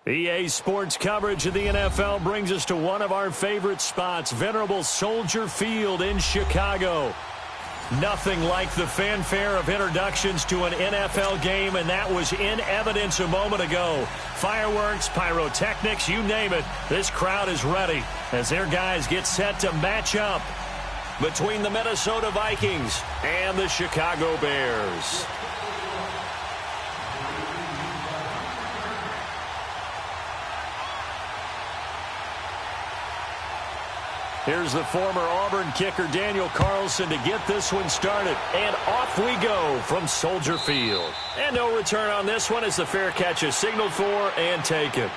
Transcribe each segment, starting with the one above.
EA Sports coverage of the NFL brings us to one of our favorite spots, venerable Soldier Field in Chicago. Nothing like the fanfare of introductions to an NFL game, and that was in evidence a moment ago. Fireworks, pyrotechnics, you name it, this crowd is ready as their guys get set to match up between the Minnesota Vikings and the Chicago Bears. Here's the former Auburn kicker, Daniel Carlson, to get this one started. And off we go from Soldier Field. And no return on this one as the fair catch is signaled for and taken.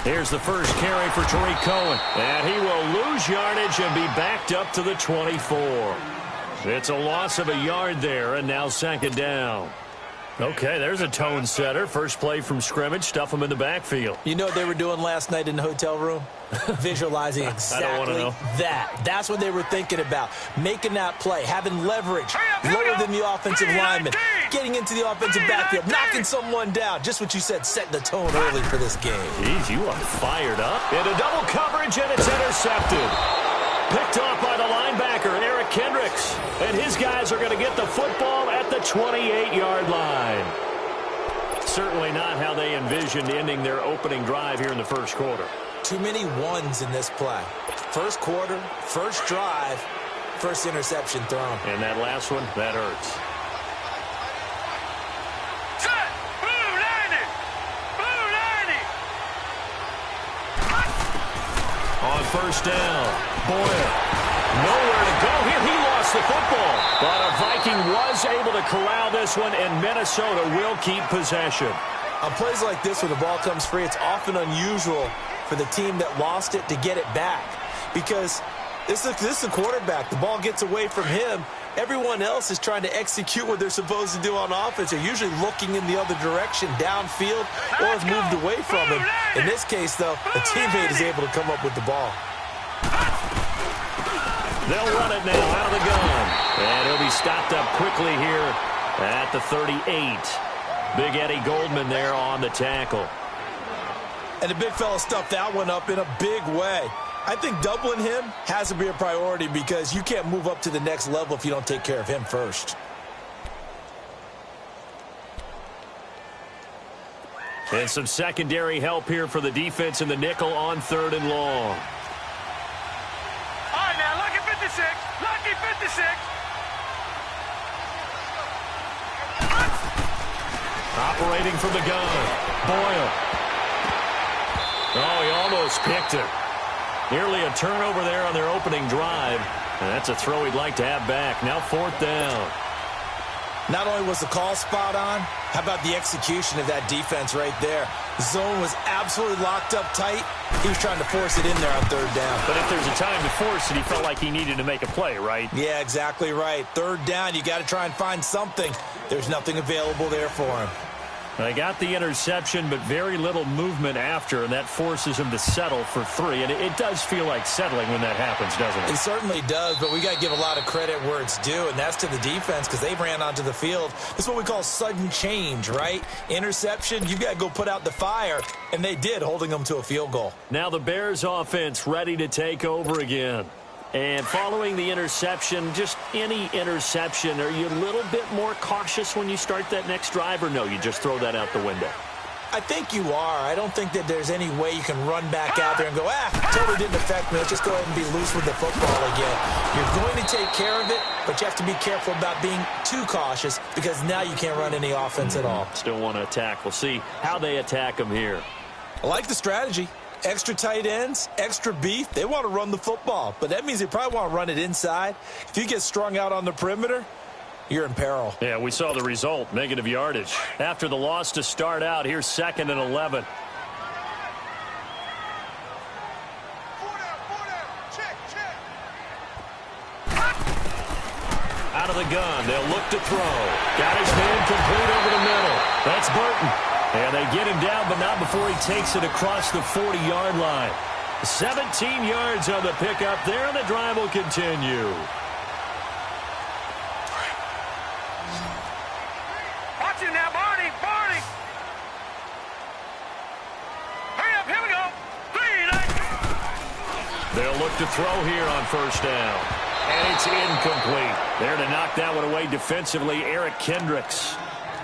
Here's the first carry for Tariq Cohen. And he will lose yardage and be backed up to the 24. It's a loss of a yard there, and now second down. Okay, there's a tone setter. First play from scrimmage, stuff them in the backfield. You know what they were doing last night in the hotel room? Visualizing exactly that. That's what they were thinking about. Making that play, having leverage, lower than the offensive lineman, getting into the offensive backfield, knocking someone down. Just what you said, set the tone early for this game. Jeez, you are fired up. Into double coverage, and it's intercepted. Picked off by the linebacker, Eric Kendricks. And his guys are going to get the football at the 28-yard line. Certainly not how they envisioned ending their opening drive here in the first quarter. Too many ones in this play. First quarter, first drive, first interception thrown. And that last one, that hurts. On first down, Boyle. Nowhere to go here. He lost the football. But a Viking was able to corral this one, and Minnesota will keep possession. On plays like this where the ball comes free, it's often unusual for the team that lost it to get it back. Because this is a quarterback. The ball gets away from him. Everyone else is trying to execute what they're supposed to do on offense. They're usually looking in the other direction, downfield, or have moved away from him. In this case, though, a teammate is able to come up with the ball. They'll run it now out of the gun. And he'll be stopped up quickly here at the 38. Big Eddie Goldman there on the tackle. And the big fella stuffed that one up in a big way. I think doubling him has to be a priority because you can't move up to the next level if you don't take care of him first. And some secondary help here for the defense in the nickel on 3rd and long. All right, now, lucky 56. Lucky 56. Operating from the gun. Boyle. Oh, he almost picked it. Nearly a turnover there on their opening drive. And that's a throw he'd like to have back. Now 4th down. Not only was the call spot on, how about the execution of that defense right there? The zone was absolutely locked up tight. He was trying to force it in there on 3rd down. But if there's a time to force it, he felt like he needed to make a play, right? Yeah, exactly right. 3rd down, you got to try and find something. There's nothing available there for him. They got the interception, but very little movement after, and that forces him to settle for 3. And it does feel like settling when that happens, doesn't it? It certainly does, but we got to give a lot of credit where it's due, and that's to the defense because they ran onto the field. This is what we call sudden change, right? Interception, you got to go put out the fire, and they did, holding them to a field goal. Now the Bears offense ready to take over again. And following the interception, just any interception, are you a little bit more cautious when you start that next drive, or no, you just throw that out the window? I think you are. I don't think that there's any way you can run back out there and go, totally didn't affect me. Let's just go ahead and be loose with the football again. You're going to take care of it, but you have to be careful about being too cautious because now you can't run any offense at all. Still want to attack. We'll see how they attack them here. I like the strategy. Extra tight ends, extra beef. They want to run the football, but that means they probably want to run it inside. If you get strung out on the perimeter, you're in peril. Yeah, we saw the result, negative yardage. After the loss to start out, here's 2nd and 11. Out of the gun, they'll look to throw. Got his man complete over the middle. That's Burton. And they get him down, but not before he takes it across the 40-yard line. 17 yards on the pickup there, and the drive will continue. Watch him now, Barney. Barney. Hurry up, here we go. 3, 9. They'll look to throw here on 1st down. And it's incomplete. There to knock that one away defensively, Eric Kendricks.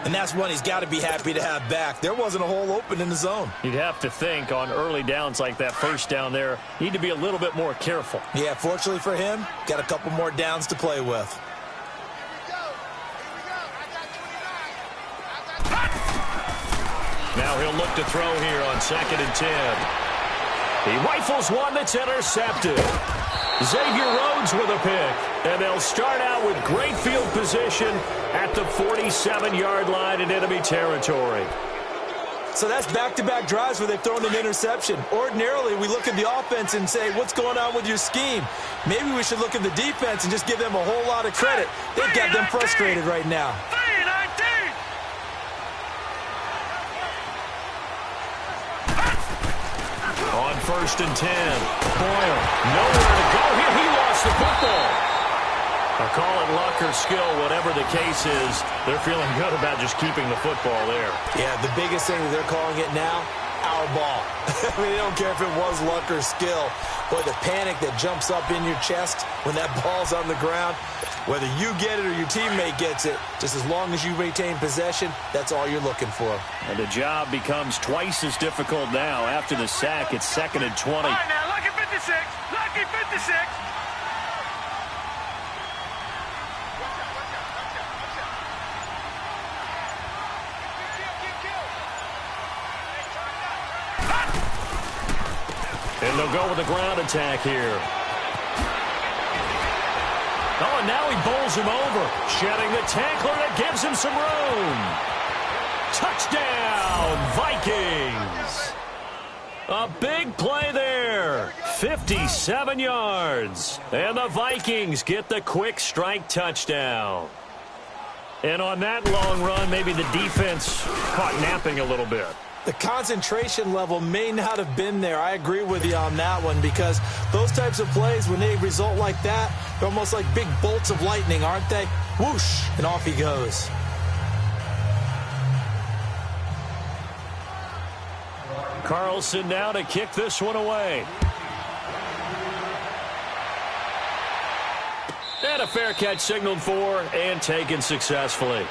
And that's one he's got to be happy to have back. There wasn't a hole open in the zone. You'd have to think on early downs like that 1st down there, need to be a little bit more careful. Yeah, fortunately for him, got a couple more downs to play with. Now he'll look to throw here on 2nd and 10. He rifles one that's intercepted. Xavier Rhodes with a pick. And they'll start out with great field position at the 47-yard line in enemy territory. So that's back-to-back drives where they've thrown an interception. Ordinarily, we look at the offense and say, what's going on with your scheme? Maybe we should look at the defense and just give them a whole lot of credit. They've got them frustrated right now. 3-19. On 1st and 10, Boyle, nowhere to go here. He lost the football. I'll call it luck or skill, whatever the case is. They're feeling good about just keeping the football there. Yeah, the biggest thing that they're calling it now, our ball. I mean, they don't care if it was luck or skill. Boy, the panic that jumps up in your chest when that ball's on the ground, whether you get it or your teammate gets it, just as long as you retain possession, that's all you're looking for. And the job becomes twice as difficult now. After the sack, it's 2nd and 20. All right, now, lucky 56. Lucky 56. And they'll go with the ground attack here. Oh, and now he bowls him over. Shedding the tackler that gives him some room. Touchdown, Vikings. A big play there. 57 yards. And the Vikings get the quick strike touchdown. And on that long run, maybe the defense caught napping a little bit. The concentration level may not have been there. I agree with you on that one, because those types of plays, when they result like that, they're almost like big bolts of lightning, aren't they? Whoosh, and off he goes. Carlson now to kick this one away. And a fair catch signaled for and taken successfully.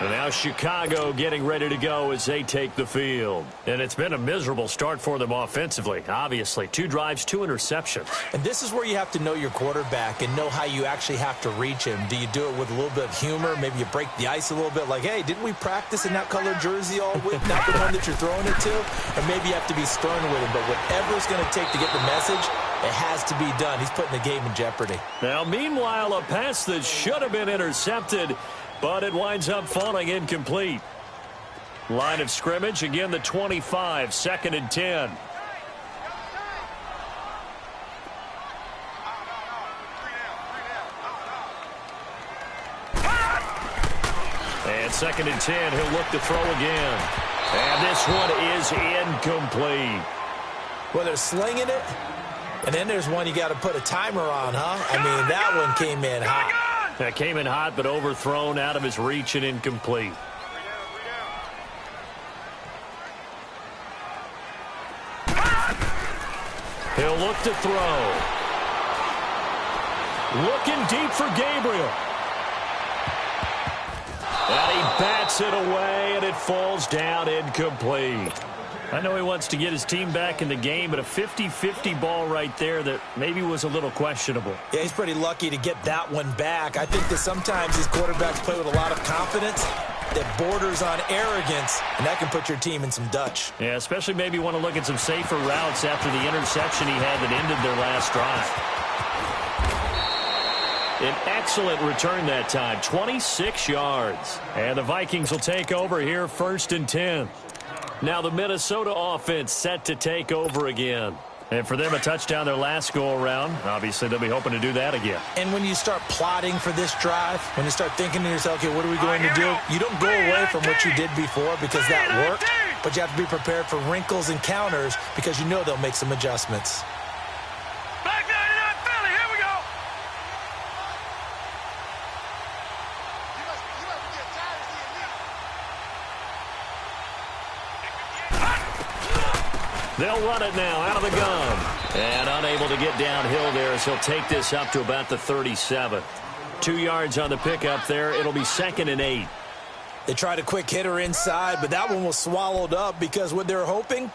And now Chicago getting ready to go as they take the field. And it's been a miserable start for them offensively, obviously. 2 drives, 2 interceptions. And this is where you have to know your quarterback and know how you actually have to reach him. Do you do it with a little bit of humor? Maybe you break the ice a little bit, like, hey, didn't we practice in that colored jersey all week? Not the one that you're throwing it to? Or maybe you have to be stern with him. But whatever it's going to take to get the message, it has to be done. He's putting the game in jeopardy. Now, meanwhile, a pass that should have been intercepted, but it winds up falling incomplete. Line of scrimmage, again, the 25, 2nd and 10. And 2nd and 10, he'll look to throw again. And this one is incomplete. Well, they're slinging it, and then there's one you got to put a timer on, huh? I mean, that one came in hot. That came in hot, but overthrown, out of his reach, and incomplete. He'll look to throw. Looking deep for Gabriel. And he bats it away, and it falls down incomplete. I know he wants to get his team back in the game, but a 50-50 ball right there that maybe was a little questionable. Yeah, he's pretty lucky to get that one back. I think that sometimes these quarterbacks play with a lot of confidence that borders on arrogance, and that can put your team in some Dutch. Yeah, especially maybe want to look at some safer routes after the interception he had that ended their last drive. An excellent return that time, 26 yards. And the Vikings will take over here, 1st and 10. Now the Minnesota offense set to take over again. And for them, a touchdown their last go-around. Obviously, they'll be hoping to do that again. And when you start plotting for this drive, when you start thinking to yourself, okay, what are we going to do? You don't go away from what you did before because that worked, but you have to be prepared for wrinkles and counters because you know they'll make some adjustments. Black 99 Philly, here we go. They'll run it now out of the gun. And unable to get downhill there as he'll take this up to about the 37. 2 yards on the pickup there. It'll be 2nd and 8. They tried a quick hitter inside, but that one was swallowed up because what they're hoping,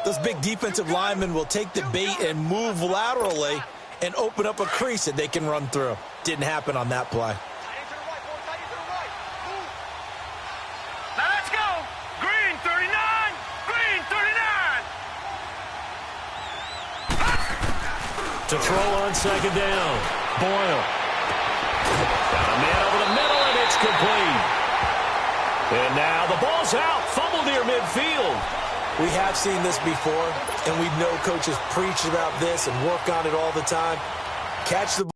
those big defensive linemen will take the bait and move laterally and open up a crease that they can run through. Didn't happen on that play. Now let's go. Green 39. Green 39. To throw on 2nd down. Boyle. Got a man over the middle, and it's complete. And now the ball's out. Fumble near midfield. We have seen this before, and we know coaches preach about this and work on it all the time. Catch the ball.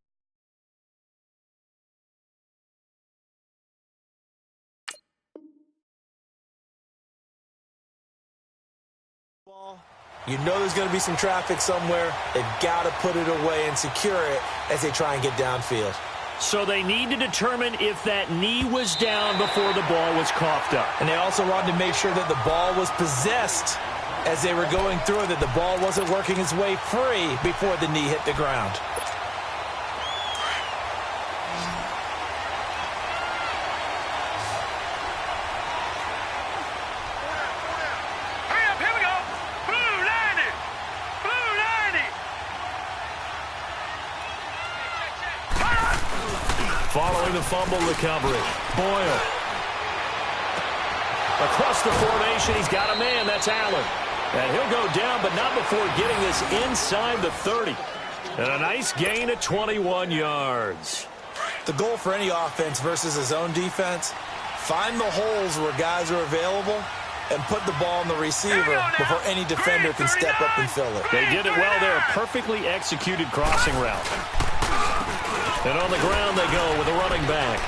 You know there's going to be some traffic somewhere. They've got to put it away and secure it as they try and get downfield. So they need to determine if that knee was down before the ball was coughed up. And they also wanted to make sure that the ball was possessed as they were going through that the ball wasn't working its way free before the knee hit the ground. Here we go. Blue 90. Blue 90. Following the fumble recovery, Boyle. Across the formation, he's got a man. That's Allen. And he'll go down, but not before getting this inside the 30. And a nice gain of 21 yards. The goal for any offense versus his own defense, find the holes where guys are available and put the ball on the receiver before any defender can step up and fill it. They did it well there. A perfectly executed crossing route. And on the ground they go with a running back.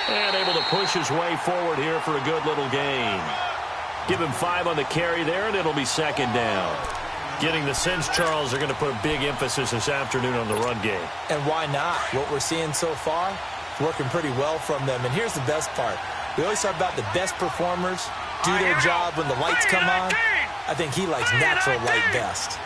And able to push his way forward here for a good little gain. Give him 5 on the carry there, and it'll be second down. Getting the sense, Charles, they're going to put a big emphasis this afternoon on the run game. And why not? What we're seeing so far, working pretty well from them. And here's the best part. We always talk about the best performers do their job when the lights come on. I think he likes natural light best.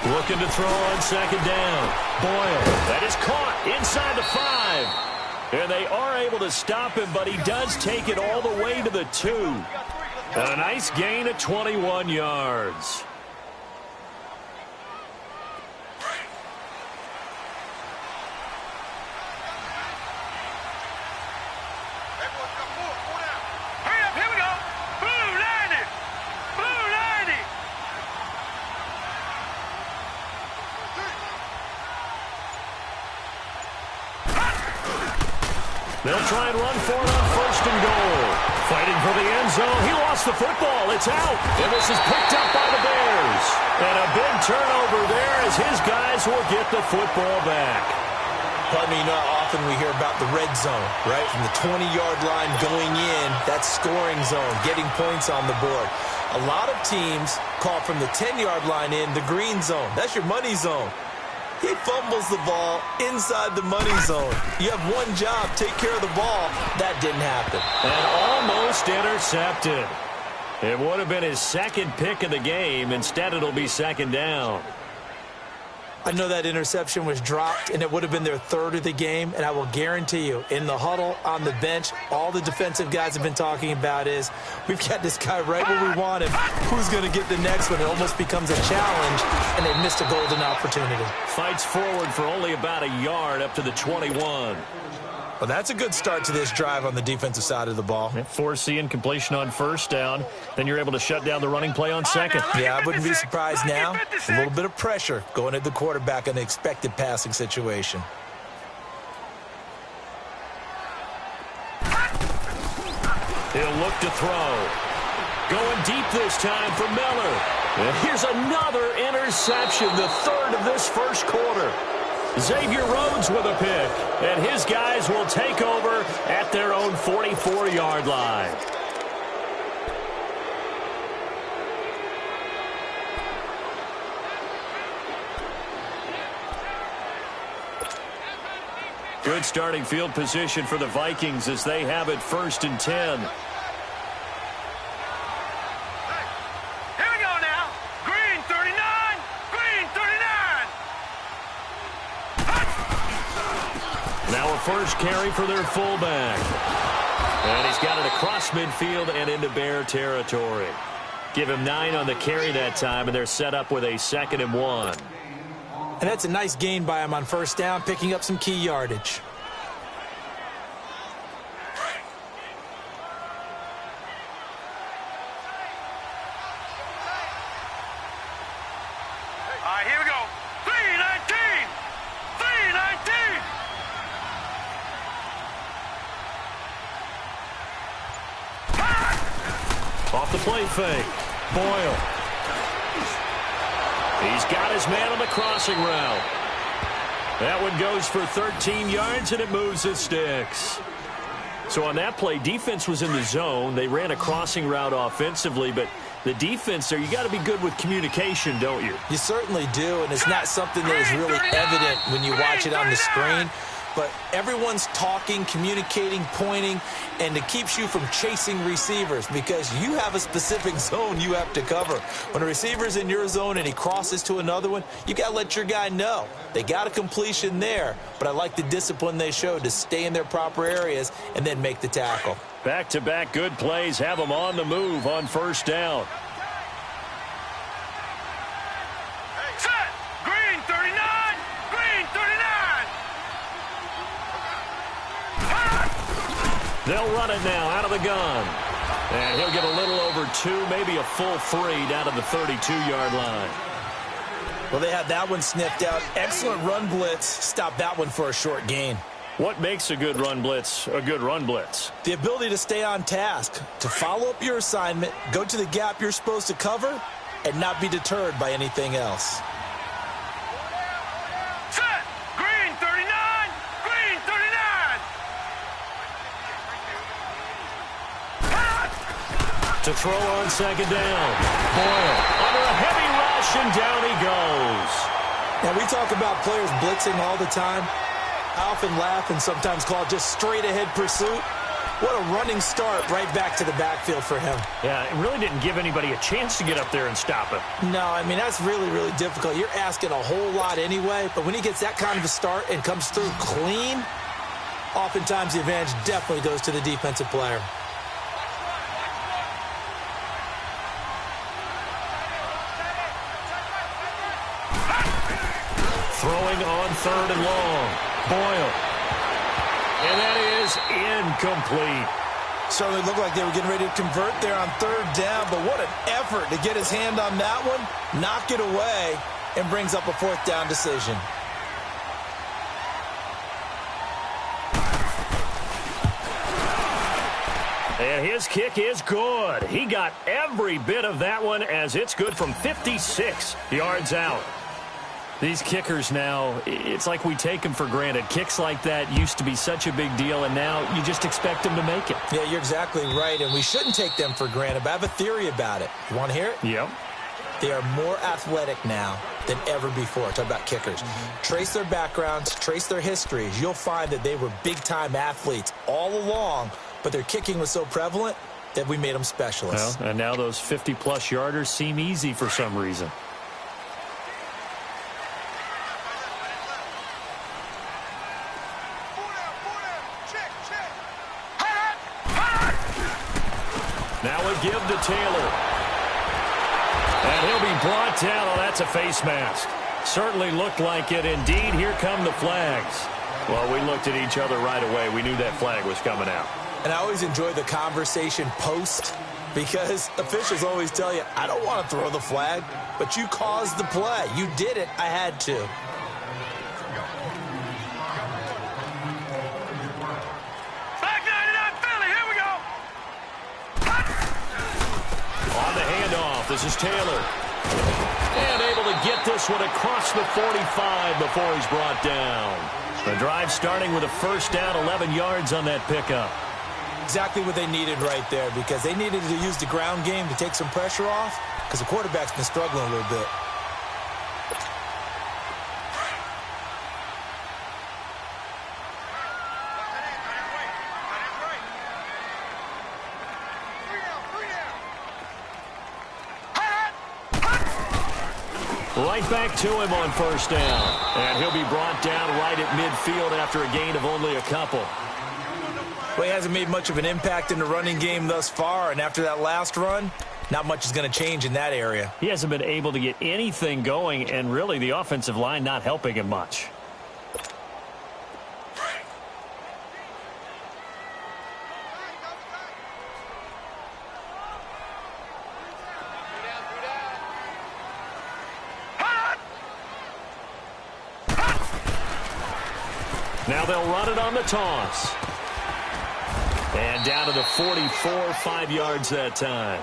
Looking to throw on second down. Boyle. That is caught inside the 5. And they are able to stop him, but he does take it all the way to the 2. And a nice gain of 21 yards. Here we go. Blue 90. Blue 90. They'll try and run for it on first and goal. Fighting for the end zone. He lost the football. It's out. And this is picked up by the Bears. And a big turnover there as his guys will get the football back. Pardon me, you know how often we hear about the red zone, right? From the 20-yard line going in, that's scoring zone, getting points on the board. A lot of teams call from the 10-yard line in the green zone. That's your money zone. He fumbles the ball inside the money zone. You have one job, take care of the ball. That didn't happen. And almost intercepted. It would have been his second pick of the game. Instead, it'll be second down. I know that interception was dropped, and it would have been their third of the game, and I will guarantee you, in the huddle, on the bench, all the defensive guys have been talking about is, we've got this guy right where we want him. Who's going to get the next one? It almost becomes a challenge, and they missed a golden opportunity. Fights forward for only about a yard up to the 21. Well, that's a good start to this drive on the defensive side of the ball. Foreseeing completion on first down. Then you're able to shut down the running play on second. Yeah, I wouldn't be surprised now. A little bit of pressure going at the quarterback in an expected passing situation. He'll look to throw. Going deep this time for Miller. And here's another interception, the third of this first quarter. Xavier Rhodes with a pick, and his guys will take over at their own 44-yard line. Good starting field position for the Vikings as they have it 1st and 10. First carry for their fullback. And he's got it across midfield and into Bear territory. Give him 9 on the carry that time, and they're set up with a 2nd and 1. And that's a nice gain by him on first down, picking up some key yardage. All right, here we go. 319. 319. Off the play fake. Boyle. He's got his man on the crossing route. That one goes for 13 yards, and it moves the sticks. So on that play, defense was in the zone. They ran a crossing route offensively, but The defense there, you got to be good with communication, don't you? You certainly do, and it's not something that is really evident when you watch it on the screen. But everyone's talking, communicating, pointing, and it keeps you from chasing receivers because you have a specific zone you have to cover. When a receiver's in your zone and he crosses to another one, you got to let your guy know. They got a completion there, but I like the discipline they showed to stay in their proper areas and then make the tackle. Back-to-back good plays have them on the move on first down. Set. Green 39. Green 39. They'll run it now out of the gun. And he'll get a little over 2, maybe a full 3 down to the 32-yard line. Well, they had that one sniffed out. Excellent run blitz. Stop that one for a short gain. What makes a good run blitz a good run blitz? The ability to stay on task, to follow up your assignment, go to the gap you're supposed to cover, and not be deterred by anything else. Set. Green 39. Green 39. To throw on second down. Boyle under a heavy rush, and down he goes. Now, we talk about players blitzing all the time. I often laugh and sometimes call it just straight-ahead pursuit. What a running start right back to the backfield for him. Yeah, it really didn't give anybody a chance to get up there and stop him. No, I mean, that's really, really difficult. You're asking a whole lot anyway, but when he gets that kind of a start and comes through clean, oftentimes the advantage definitely goes to the defensive player. Throwing on third and long. Boyle. And that is incomplete. Certainly looked like they were getting ready to convert there on third down, but what an effort to get his hand on that one, knock it away, and brings up a fourth down decision. And his kick is good. He got every bit of that one as it's good from 56 yards out. These kickers now, it's like we take them for granted. Kicks like that used to be such a big deal, and now you just expect them to make it. Yeah, you're exactly right, and we shouldn't take them for granted, but I have a theory about it. You want to hear it? Yep. They are more athletic now than ever before. Talk about kickers. Trace their backgrounds, trace their histories. You'll find that they were big-time athletes all along, but their kicking was so prevalent that we made them specialists. Well, and now those 50-plus yarders seem easy for some reason. Now a give to Taylor. And he'll be brought down. Oh, that's a face mask. Certainly looked like it. Indeed, here come the flags. Well, we looked at each other right away. We knew that flag was coming out. And I always enjoy the conversation post because officials always tell you, I don't want to throw the flag, but you caused the play. You did it. I had to. This is Taylor. And able to get this one across the 45 before he's brought down. The drive starting with a first down, 11 yards on that pickup. Exactly what they needed right there because they needed to use the ground game to take some pressure off because the quarterback's been struggling a little bit. Right back to him on first down. And he'll be brought down right at midfield after a gain of only a couple. Well, he hasn't made much of an impact in the running game thus far, and after that last run, not much is going to change in that area. He hasn't been able to get anything going, and really the offensive line not helping him much. Now they'll run it on the toss. And down to the 44, 5 yards that time.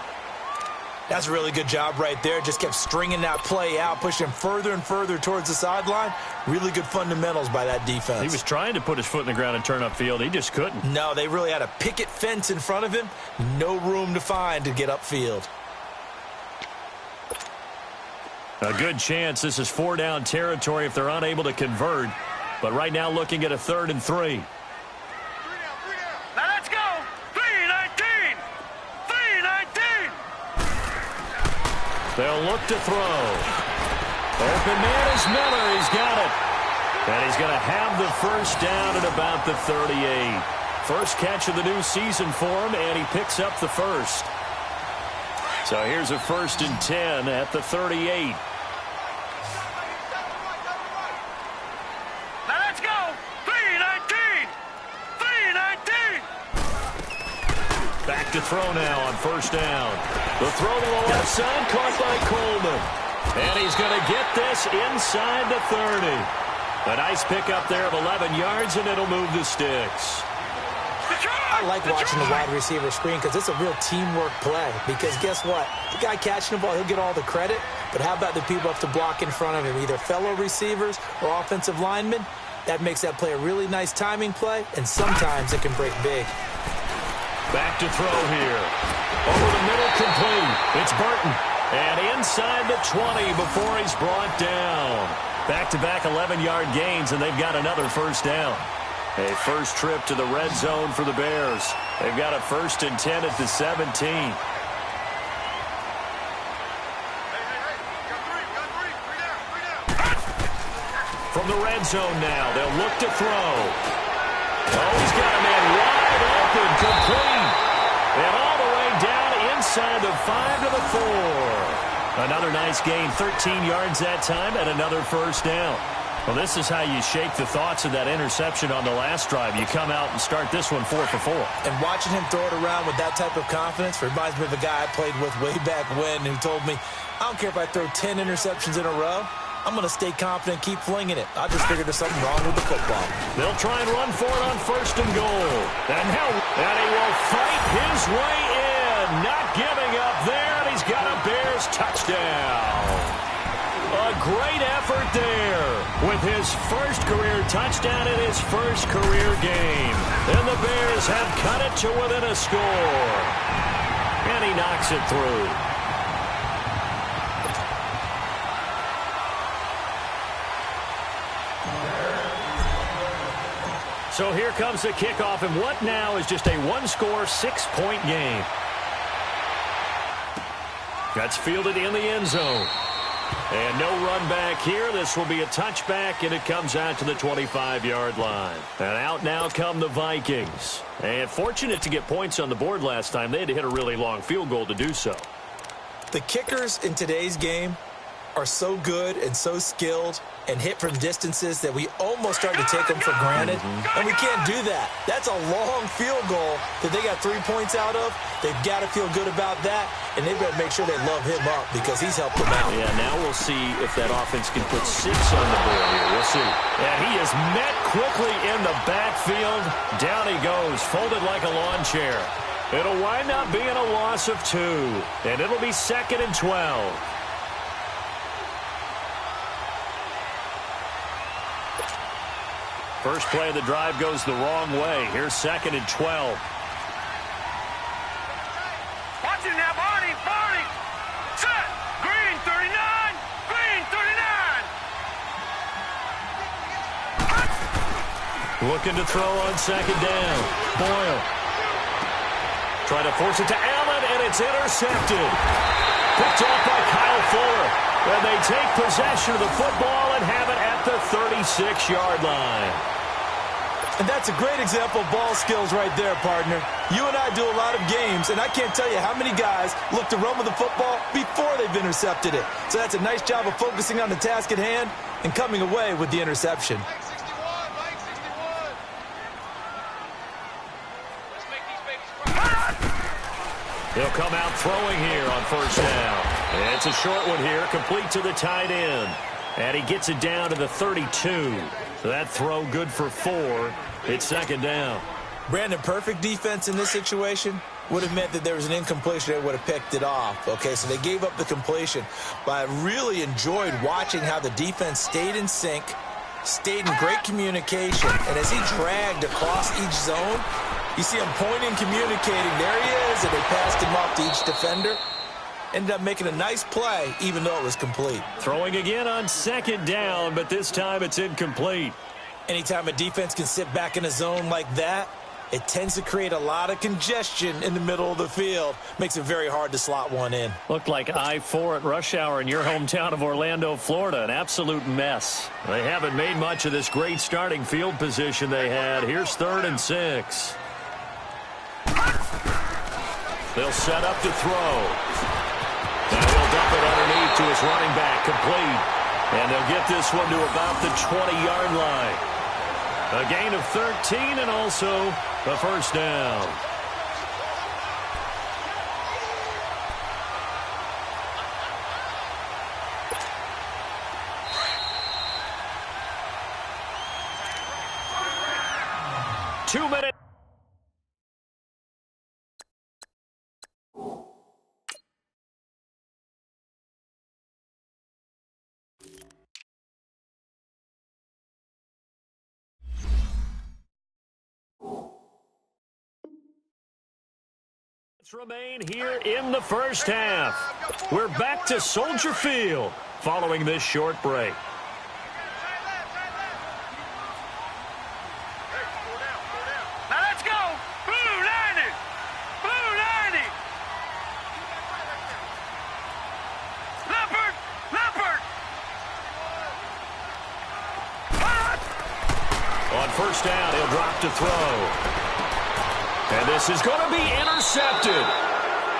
That's a really good job right there. Just kept stringing that play out, pushing further and further towards the sideline. Really good fundamentals by that defense. He was trying to put his foot in the ground and turn upfield. He just couldn't. No, they really had a picket fence in front of him. No room to find to get upfield. A good chance this is 4-down territory if they're unable to convert. But right now looking at a 3rd and 3. Now let's go. 3-19. 3-19. They'll look to throw. Open man is Miller. He's got it. And he's going to have the first down at about the 38. First catch of the new season for him, and he picks up the first. So here's a 1st and 10 at the 38. Now let's go. 3-19. 3-19. Back to throw now on 1st down. The throw to the left side, caught by Coleman. And he's going to get this inside the 30. A nice pickup there of 11 yards, and it'll move the sticks. I like watching the wide receiver screen because it's a real teamwork play. Because guess what? The guy catching the ball, he'll get all the credit. But how about the people up to block in front of him, either fellow receivers or offensive linemen? That makes that play a really nice timing play, and sometimes it can break big. Back to throw here. Over the middle, complete. It's Burton. And inside the 20 before he's brought down. Back-to-back 11-yard gains, and they've got another first down. A first trip to the red zone for the Bears. They've got a 1st and 10 at the 17. From the red zone now, they'll look to throw. Oh, he's got a man wide open, complete. And all the way down inside the 5 to the 4. Another nice gain, 13 yards that time, and another first down. Well, this is how you shake the thoughts of that interception on the last drive. You come out and start this one 4 for 4. And watching him throw it around with that type of confidence reminds me of a guy I played with way back when who told me, I don't care if I throw 10 interceptions in a row. I'm going to stay confident, keep flinging it. I just figured there's something wrong with the football. They'll try and run for it on 1st and goal. And he will fight his way in. Not giving up there, and he's got a Bears touchdown. A great effort there with his first career touchdown in his first career game. And the Bears have cut it to within a score. And he knocks it through. So here comes the kickoff, and what now is just a one-score, 6-point game. That's fielded in the end zone. And no run back here. This will be a touchback, and it comes out to the 25-yard line. And out now come the Vikings. And fortunate to get points on the board last time. They had to hit a really long field goal to do so. The kickers in today's game are so good and so skilled and hit from distances that we almost start to take them for granted. And we can't do that. That's a long field goal that they got 3 points out of. They've got to feel good about that, and they better make sure they love him up because he's helped them out. Yeah, now we'll see if that offense can put 6 on the board here. We'll see. And he is met quickly in the backfield. Down he goes, folded like a lawn chair. It'll wind up being a loss of 2, and it'll be 2nd and 12. First play of the drive goes the wrong way. Here's 2nd and 12. Watch it now, Barney. Set. Green 39. Green 39. Looking to throw on 2nd down. Boyle. Trying to force it to Allen, and it's intercepted. Picked off by Kyle Fuller. And they take possession of the football and have it at the 36-yard line. And that's a great example of ball skills right there, partner. You and I do a lot of games, and I can't tell you how many guys look to run with the football before they've intercepted it. So that's a nice job of focusing on the task at hand and coming away with the interception. They'll come out throwing here on 1st down. And it's a short one here, complete to the tight end. And he gets it down to the 32. So that throw good for 4. It's 2nd down. Brandon, perfect defense in this situation would have meant that there was an incompletion. They would have picked it off. Okay, so they gave up the completion. But I really enjoyed watching how the defense stayed in sync, stayed in great communication. And as he dragged across each zone, you see him pointing, communicating. There he is, and they passed him off to each defender. Ended up making a nice play, even though it was complete. Throwing again on second down, but this time it's incomplete. Anytime a defense can sit back in a zone like that, it tends to create a lot of congestion in the middle of the field. Makes it very hard to slot one in. Looked like I-4 at rush hour in your hometown of Orlando, Florida. An absolute mess. They haven't made much of this great starting field position they had. Here's 3rd and 6. They'll set up to throw. And he'll dump it underneath to his running back, complete. And they'll get this one to about the 20-yard line. A gain of 13 and also a first down. Two minutes. Remain here in the first half. We're back to Soldier Field following this short break. Now let's go. Blue 90. Blue 90. Leopard. Leopard. On first down, he'll drop to throw. And this is going to be intercepted.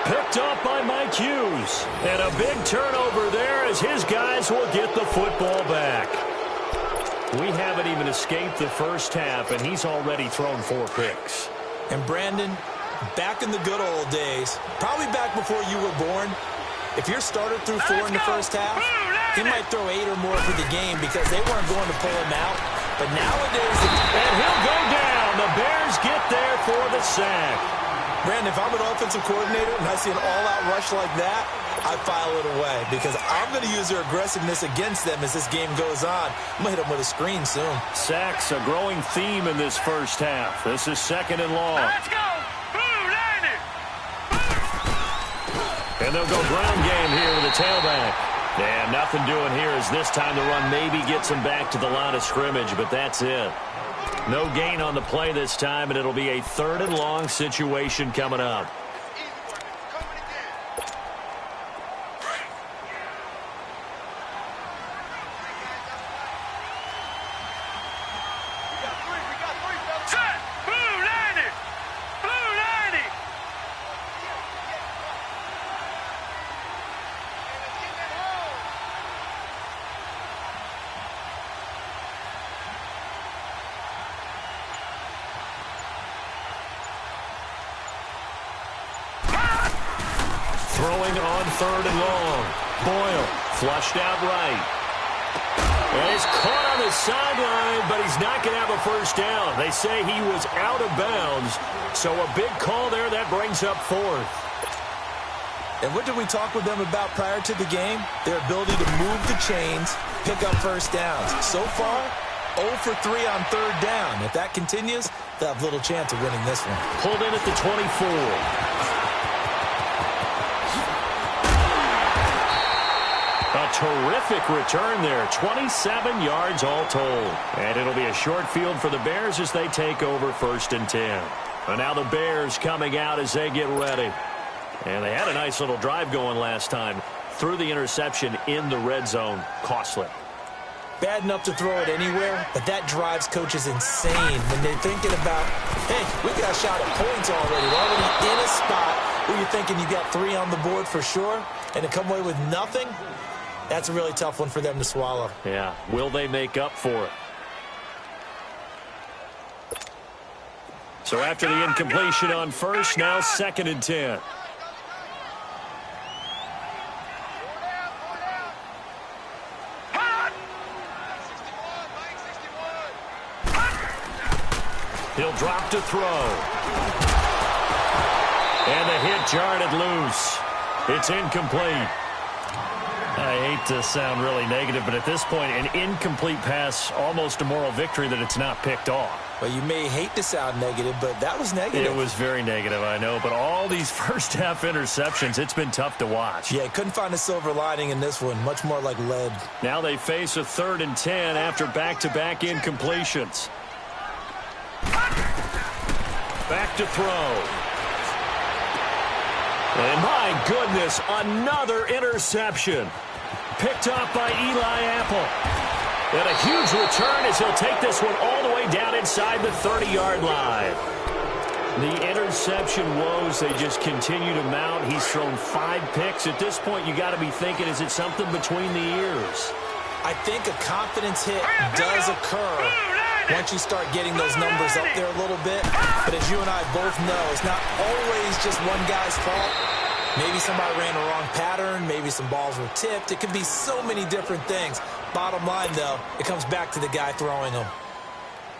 Picked up by Mike Hughes. And a big turnover there as his guys will get the football back. We haven't even escaped the first half, and he's already thrown 4 picks. And Brandon, back in the good old days, probably back before you were born, if your starter threw 4 in the first half, he might throw 8 or more for the game because they weren't going to pull him out. But nowadays, and he'll go down. The Bears get there for the sack. Brandon, if I'm an offensive coordinator and I see an all-out rush like that, I file it away because I'm going to use their aggressiveness against them as this game goes on. I'm going to hit them with a screen soon. Sacks, a growing theme in this first half. This is 2nd and long. Let's go. Blue 90. And they'll go ground game here with the tailback. And nothing doing here as this time the run maybe gets him back to the line of scrimmage, but that's it. No gain on the play this time, and it'll be a 3rd and long situation coming up. Set. Blue 90. Blue 90. Throwing on 3rd and long. Boyle flushed out right. And he's caught on the sideline, but he's not going to have a first down. They say he was out of bounds, so a big call there that brings up 4th. And what did we talk with them about prior to the game? Their ability to move the chains, pick up first downs. So far, 0 for 3 on 3rd down. If that continues, they'll have little chance of winning this one. Pulled in at the 24. A terrific return there. 27 yards all told. And it'll be a short field for the Bears as they take over 1st and 10. And now the Bears coming out as they get ready. And they had a nice little drive going last time. Threw the interception in the red zone. Costly. Bad enough to throw it anywhere, but that drives coaches insane when they're thinking about, hey, we got a shot at points already. We're already in a spot where you're thinking you got 3 on the board for sure, and to come away with nothing, that's a really tough one for them to swallow. Yeah. Will they make up for it? So after the incompletion on first, now 2nd and 10. He'll drop to throw. And the hit jarred it loose. It's incomplete. I hate to sound really negative, but at this point, an incomplete pass, almost a moral victory that it's not picked off. Well, you may hate to sound negative, but that was negative. It was very negative, I know. But all these first-half interceptions, it's been tough to watch. Yeah, couldn't find a silver lining in this one. Much more like lead. Now they face a 3rd and 10 after back-to-back incompletions. Back to throw. And my goodness, another interception. Picked off by Eli Apple. And a huge return as he'll take this one all the way down inside the 30-yard line. The interception woes, they just continue to mount. He's thrown 5 picks. At this point, you got to be thinking, is it something between the ears? I think a confidence hit does occur once you start getting those numbers up there a little bit. But as you and I both know, it's not always just one guy's fault. Maybe somebody ran a wrong pattern. Maybe some balls were tipped. It could be so many different things. Bottom line, though, it comes back to the guy throwing them.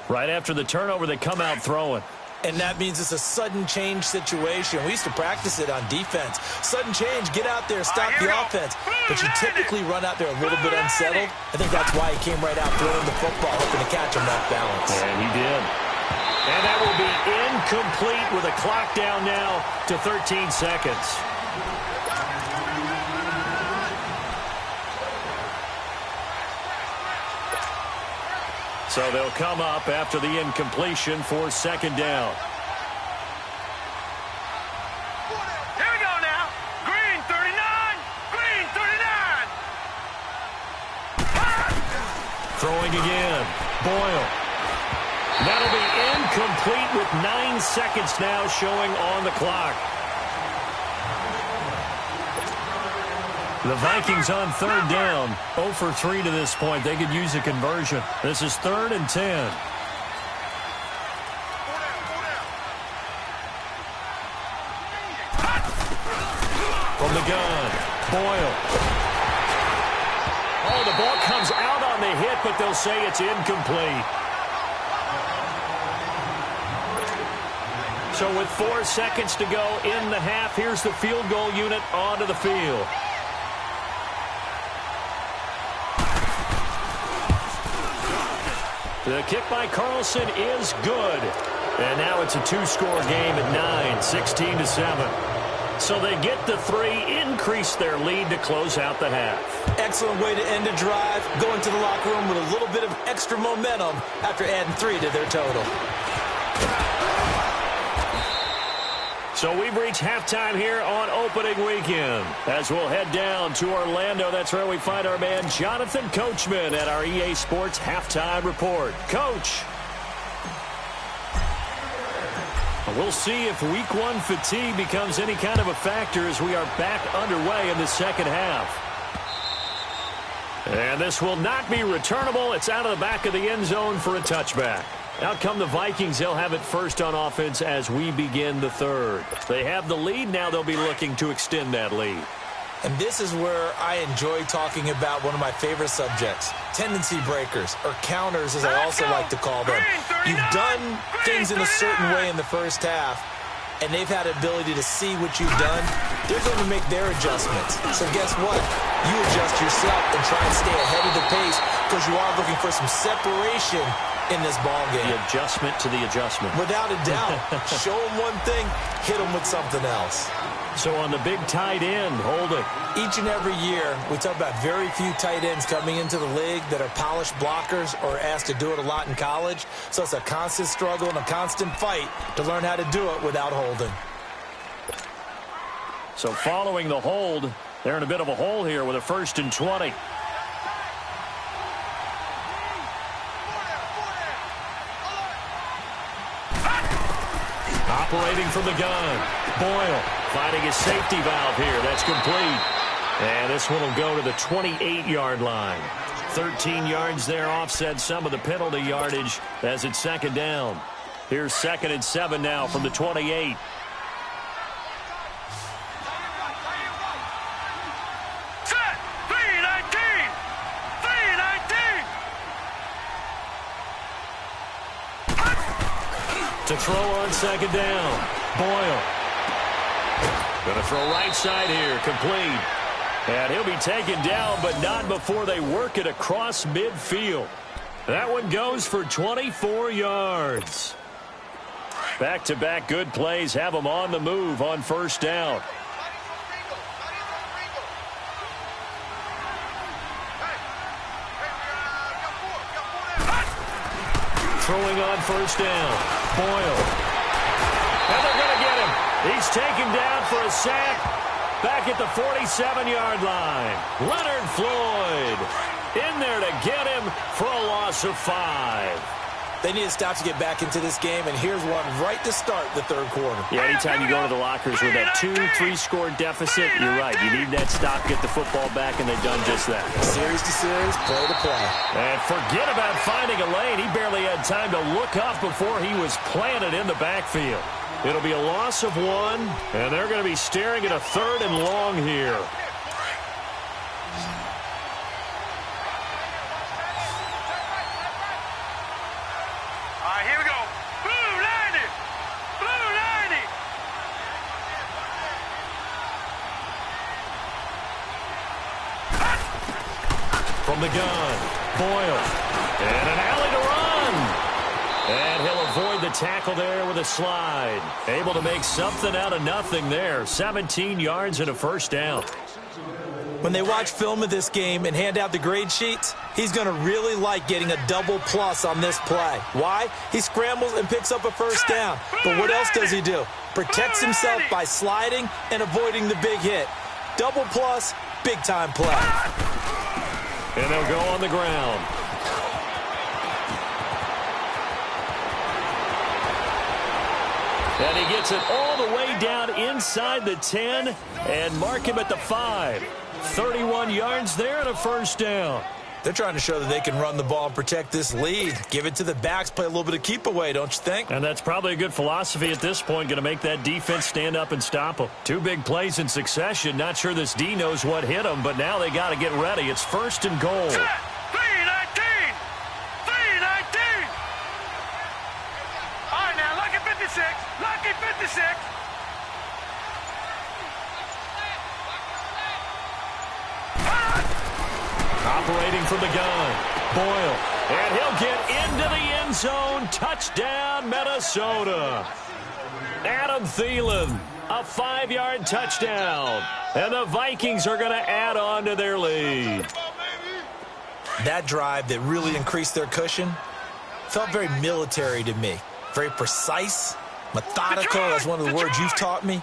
Right after the turnover, they come out throwing. And that means it's a sudden change situation. We used to practice it on defense. Sudden change, get out there, stop the offense. But you typically run out there a little bit unsettled. I think that's why he came right out throwing the football, hoping to catch him off balance. And he did. And that will be incomplete with a clock down now to 13 seconds. So they'll come up after the incompletion for 2nd down. Here we go now. Green 39. Green 39. Throwing again. Boyle. That'll be incomplete with 9 seconds now showing on the clock. The Vikings on 3rd down. 0 for 3 to this point. They could use a conversion. This is 3rd and 10. From the gun, Boyle. Oh, the ball comes out on the hit, but they'll say it's incomplete. So with 4 seconds to go in the half, here's the field goal unit onto the field. The kick by Carlson is good. And now it's a 2-score game at 9, 16-7. So they get the 3, increase their lead to close out the half. Excellent way to end a drive. Go into the locker room with a little bit of extra momentum after adding 3 to their total. So we've reached halftime here on opening weekend. As we'll head down to Orlando, that's where we find our man Jonathan Coachman at our EA Sports Halftime Report. Coach. We'll see if Week 1 fatigue becomes any kind of a factor as we are back underway in the second half. And this will not be returnable. It's out of the back of the end zone for a touchback. Out come the Vikings. They'll have it first on offense as we begin the 3rd. They have the lead. Now they'll be looking to extend that lead. And this is where I enjoy talking about one of my favorite subjects, tendency breakers, or counters as I also like to call them. You've done things in a certain way in the first half, and they've had the ability to see what you've done. They're going to make their adjustments. So guess what? You adjust yourself and try and stay ahead of the pace because you are looking for some separation in this ball game. The adjustment to the adjustment. Without a doubt. Show them one thing, hit them with something else. So on the big tight end, Holden. Each and every year, we talk about very few tight ends coming into the league that are polished blockers or asked to do it a lot in college. So it's a constant struggle and a constant fight to learn how to do it without holding. So following the hold, they're in a bit of a hole here with a 1st and 20. Operating from the gun. Boyle finding his safety valve here. That's complete. And this one will go to the 28-yard line. 13 yards there, offset some of the penalty yardage as it's 2nd down. Here's 2nd and 7 now from the 28. Set. 319. 319. To throw on 2nd down. Boyle. Going to throw right side here. Complete. And he'll be taken down, but not before they work it across midfield. That one goes for 24 yards. Back-to-back good plays have them on the move on first down. Throwing on first down. Boyle. And they're going to get him. He's taken down for a sack back at the 47-yard line. Leonard Floyd in there to get him for a loss of 5. They need to stop to get back into this game, and here's one right to start the third quarter. Yeah, anytime you go to the lockers with that 2-3 score deficit, you're right. You need that stop, get the football back, and they've done just that. Series to series, play to play. And forget about finding a lane. He barely had time to look up before he was planted in the backfield. It'll be a loss of 1, and they're going to be staring at a 3rd and long here. From the gun, Boyle, and an alley to run. And he'll avoid the tackle there with a slide. Able to make something out of nothing there. 17 yards and a first down. When they watch film of this game and hand out the grade sheets, he's going to really like getting a double plus on this play. Why? He scrambles and picks up a first down. But what else does he do? Protects himself by sliding and avoiding the big hit. Double plus, big-time play. And they'll go on the ground. And he gets it all the way down inside the 10 and mark him at the 5. 31 yards there and a first down. They're trying to show that they can run the ball and protect this lead. Give it to the backs, play a little bit of keep away, don't you think? And that's probably a good philosophy at this point, going to make that defense stand up and stop them. 2 big plays in succession. Not sure this D knows what hit them, but now they got to get ready. It's 1st and goal. 3-19! 3-19! All right, now, lucky 56. Lucky 56. Operating from the gun, Boyle, and he'll get into the end zone. Touchdown, Minnesota. Adam Thielen, a 5-yard touchdown. And the Vikings are going to add on to their lead. That drive that really increased their cushion felt very military to me. Very precise, methodical, that's one of the words you've taught me.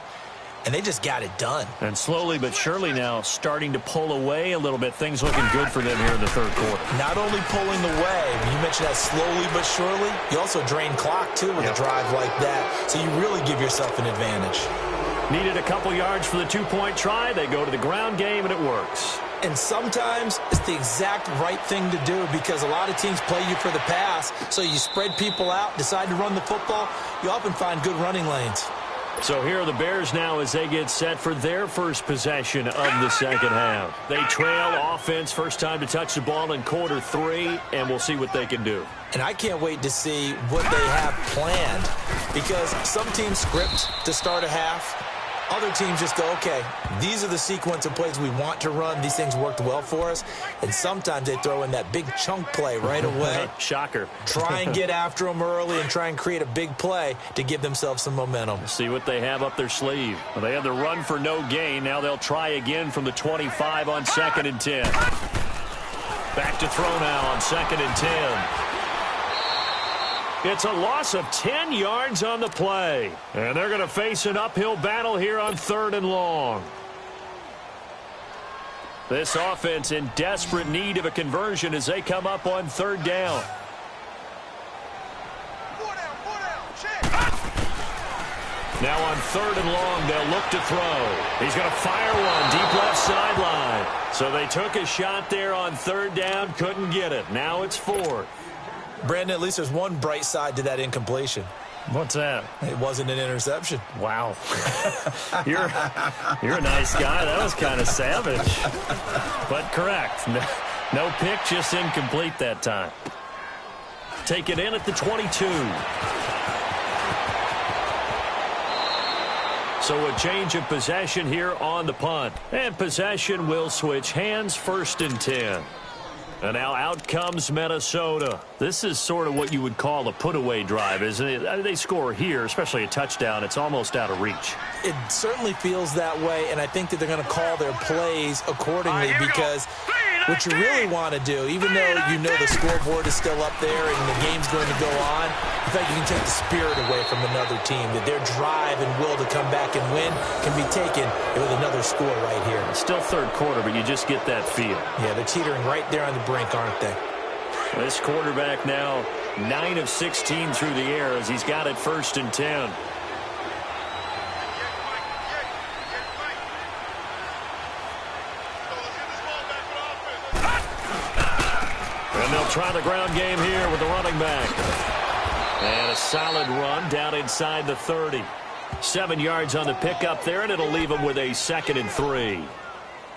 And they just got it done. And slowly but surely now starting to pull away a little bit. Things looking good for them here in the third quarter. Not only pulling away, you mentioned that slowly but surely, you also drain clock, too, with a drive like that. So you really give yourself an advantage. Needed a couple yards for the 2-point try. They go to the ground game, and it works. And sometimes it's the exact right thing to do because a lot of teams play you for the pass. So you spread people out, decide to run the football. You often find good running lanes. So here are the Bears now as they get set for their first possession of the second half. They trail offense, first time to touch the ball in quarter 3, and we'll see what they can do. And I can't wait to see what they have planned because some teams script to start a half. Other teams just go, okay, these are the sequence of plays we want to run. These things worked well for us. And sometimes they throw in that big chunk play right away. Shocker. Try and get after them early and try and create a big play to give themselves some momentum. See what they have up their sleeve. Well, they had the run for no gain. Now they'll try again from the 25 on 2nd and 10. Back to throw now on 2nd and 10. It's a loss of 10 yards on the play. And they're going to face an uphill battle here on 3rd and long. This offense in desperate need of a conversion as they come up on 3rd down. Now on 3rd and long, they'll look to throw. He's going to fire one deep left sideline. So they took a shot there on 3rd down, couldn't get it. Now it's 4th. Brandon, at least there's one bright side to that incompletion. What's that? It wasn't an interception. Wow. You're a nice guy. That was kind of savage. But correct. No pick, just incomplete that time. Take it in at the 22. So a change of possession here on the punt. And possession will switch hands, 1st and 10. And now out comes Minnesota. This is sort of what you would call a put-away drive, isn't it? They score here, especially a touchdown. It's almost out of reach. It certainly feels that way, and I think that they're going to call their plays accordingly because what you really want to do, even though you know the scoreboard is still up there and the game's going to go on, in fact, you can take the spirit away from another team, that their drive and will to come back and win can be taken with another score right here. It's still 3rd quarter, but you just get that feel. Yeah, they're teetering right there on the brink, aren't they? This quarterback now 9 of 16 through the air as he's got it 1st and 10. And they'll try the ground game here with the running back. And a solid run down inside the 30. 7 yards on the pickup there, and it'll leave him with a 2nd and 3.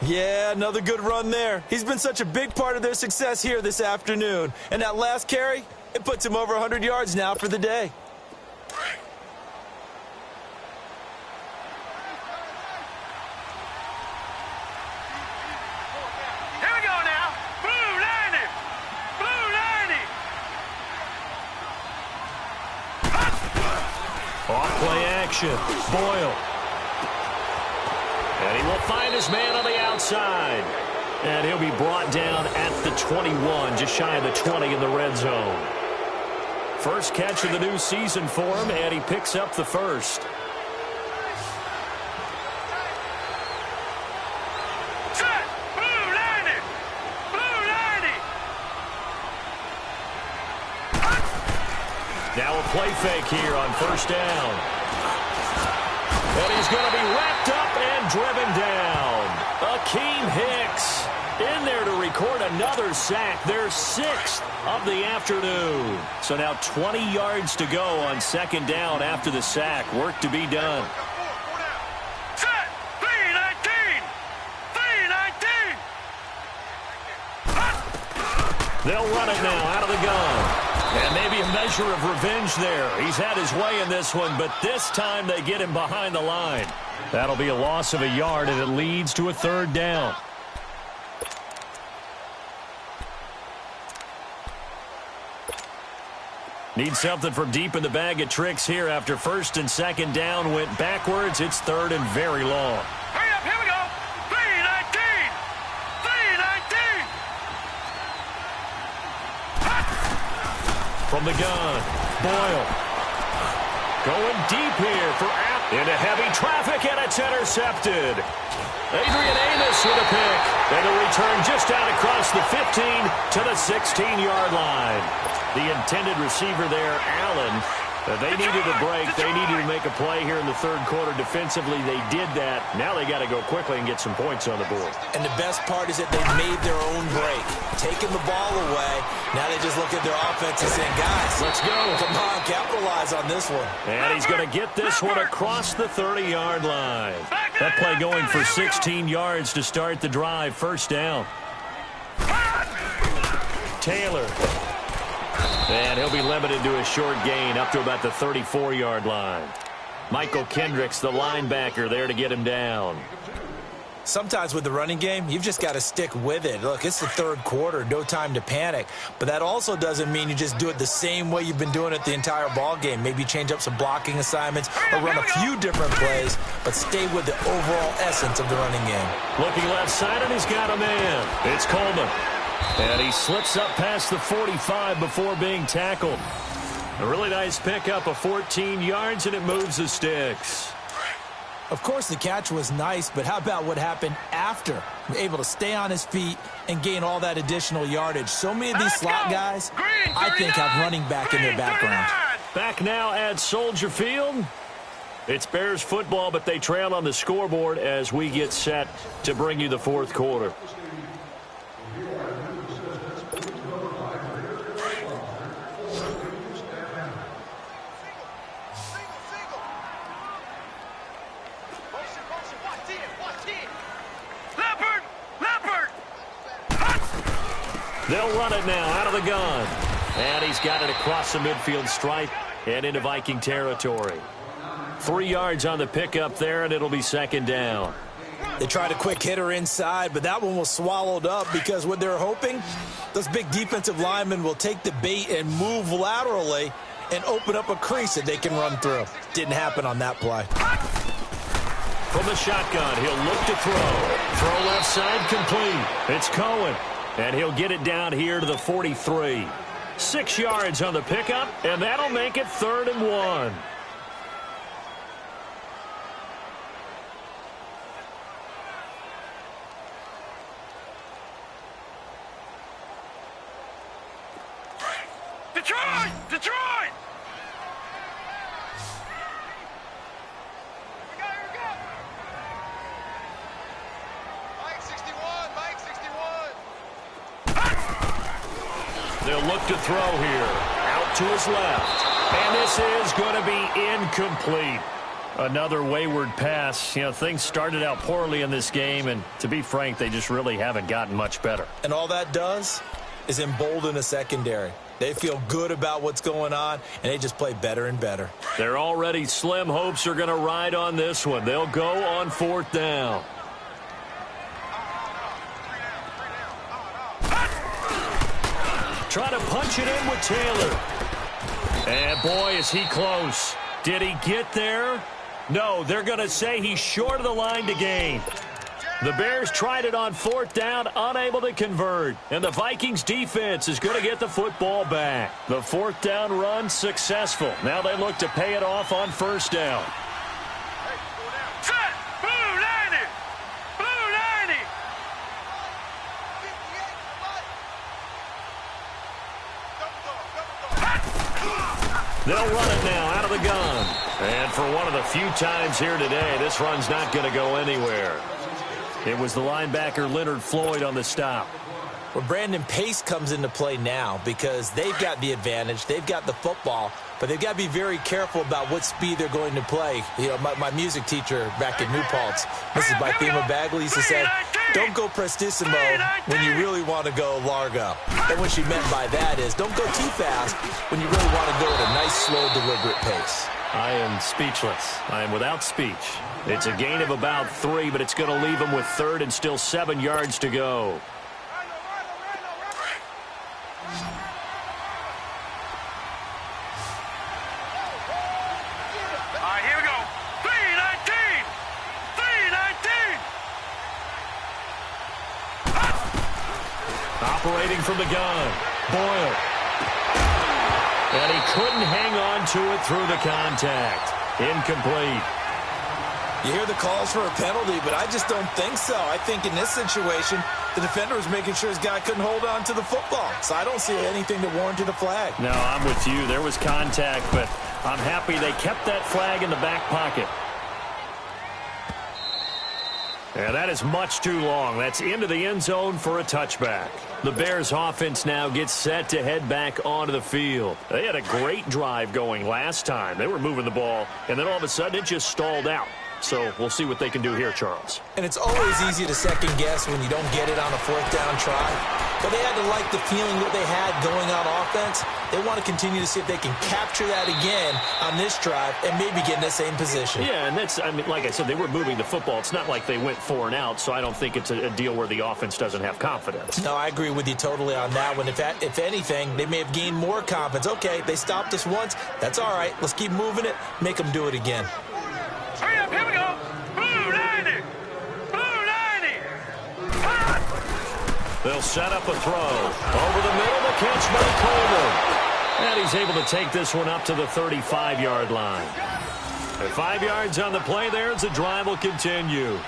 Yeah, another good run there. He's been such a big part of their success here this afternoon. And that last carry, it puts him over 100 yards now for the day. Here we go now. Blue 90. Blue 90. Off-play action. Boyle. And he will find his man on the outside. And he'll be brought down at the 21, just shy of the 20 in the red zone. First catch of the new season for him, and he picks up the 1st. Set. Blue 90. Blue 90. Now a play fake here on 1st down. And he's going to be wrapped up and driven down. Akeem Hicks in there to record another sack, their 6th of the afternoon. So now 20 yards to go on 2nd down after the sack. Work to be done. Set. 319. 319. They'll run it now out of the gun. And maybe a measure of revenge there. He's had his way in this one, but this time they get him behind the line. That'll be a loss of a yard, and it leads to a 3rd down. Need something from deep in the bag of tricks here after 1st and 2nd down went backwards. It's 3rd and very long. Hurry up. Here we go. 319. 319. From the gun, Boyle. Going deep here for App. Into heavy traffic, and it's intercepted. Adrian Amos with a pick. And a return just out across the 15 to the 16-yard line. The intended receiver there, Allen. They needed a break. They needed to make a play here in the 3rd quarter. Defensively, they did that. Now they got to go quickly and get some points on the board. And the best part is that they made their own break. Taking the ball away. Now they just look at their offense and say, guys, let's go. Come on, capitalize on this one. And he's going to get this one across the 30-yard line. That play going for 16 yards to start the drive. 1st down. Taylor. And he'll be limited to a short gain up to about the 34-yard line. Michael Kendricks, the linebacker, there to get him down. Sometimes with the running game, you've just got to stick with it. Look, it's the 3rd quarter, no time to panic. But that also doesn't mean you just do it the same way you've been doing it the entire ball game. Maybe change up some blocking assignments or run a few different plays, but stay with the overall essence of the running game. Looking left side, and he's got a man. It's Coleman. And he slips up past the 45 before being tackled. A really nice pickup of 14 yards, and it moves the sticks. Of course, the catch was nice, but how about what happened after? Able to stay on his feet and gain all that additional yardage. So many of these slot guys, I think, have running back in their background. Back now at Soldier Field. It's Bears football, but they trail on the scoreboard as we get set to bring you the 4th quarter. They'll run it now out of the gun. And he's got it across the midfield stripe and into Viking territory. 3 yards on the pickup there, and it'll be second down. They tried a quick hitter inside, but that one was swallowed up because what they're hoping, those big defensive linemen will take the bait and move laterally and open up a crease that they can run through. Didn't happen on that play. From the shotgun, he'll look to throw. Throw left side complete. It's Cohen, and he'll get it down here to the 43. 6 yards on the pickup, and that'll make it 3rd and 1. Detroit! Detroit! Here we go. Mike 61, Mike 61. They'll look to throw here. Out to his left. And this is going to be incomplete. Another wayward pass. You know, things started out poorly in this game, and to be frank, they just really haven't gotten much better. And all that does is embolden a secondary. They feel good about what's going on, and they just play better and better. Their already slim hopes are going to ride on this one. They'll go on 4th down. Try to punch it in with Taylor. And boy, is he close. Did he get there? No, they're going to say he's short of the line to gain. The Bears tried it on 4th down, unable to convert. And the Vikings defense is going to get the football back. The 4th down run successful. Now they look to pay it off on 1st down. Set! Blue 90! Blue 90! They'll run it now out of the gun. And for one of the few times here today, this run's not going to go anywhere. It was the linebacker Leonard Floyd on the stop. Well, Brandon Pace comes into play now because they've got the advantage. They've got the football, but they've got to be very careful about what speed they're going to play. You know, my music teacher back in New Paltz, Mrs. Bythema Bagley, used to say, don't go prestissimo when you really want to go largo. And what she meant by that is don't go too fast when you really want to go at a nice, slow, deliberate pace. I am speechless. I am without speech. It's a gain of about 3, but it's going to leave them with 3rd and still 7 yards to go. All right, here we go. 319! 319! Operating from the gun. Boyle. And he couldn't hang on to it through the contact. Incomplete. You hear the calls for a penalty, but I just don't think so. I think in this situation, the defender was making sure his guy couldn't hold on to the football. So I don't see anything that warranted a flag. No, I'm with you. There was contact, but I'm happy they kept that flag in the back pocket. Yeah, that is much too long. That's into the end zone for a touchback. The Bears offense now gets set to head back onto the field. They had a great drive going last time. They were moving the ball, and then all of a sudden it just stalled out. So we'll see what they can do here, Charles. And it's always easy to second guess when you don't get it on a 4th down try. But they had to like the feeling that they had going on offense. They want to continue to see if they can capture that again on this drive and maybe get in the same position. Yeah, and that's, I mean, like I said, they were moving the football. It's not like they went 4 and out, so I don't think it's a deal where the offense doesn't have confidence. No, I agree with you totally on that one. If anything, they may have gained more confidence. Okay, they stopped us once. That's all right. Let's keep moving it. Make them do it again. Hurry up, here we go. Blue 90! Blue 90! They'll set up a throw. Over the middle, the catch by Coleman. And he's able to take this one up to the 35-yard line. And 5 yards on the play there as the drive will continue.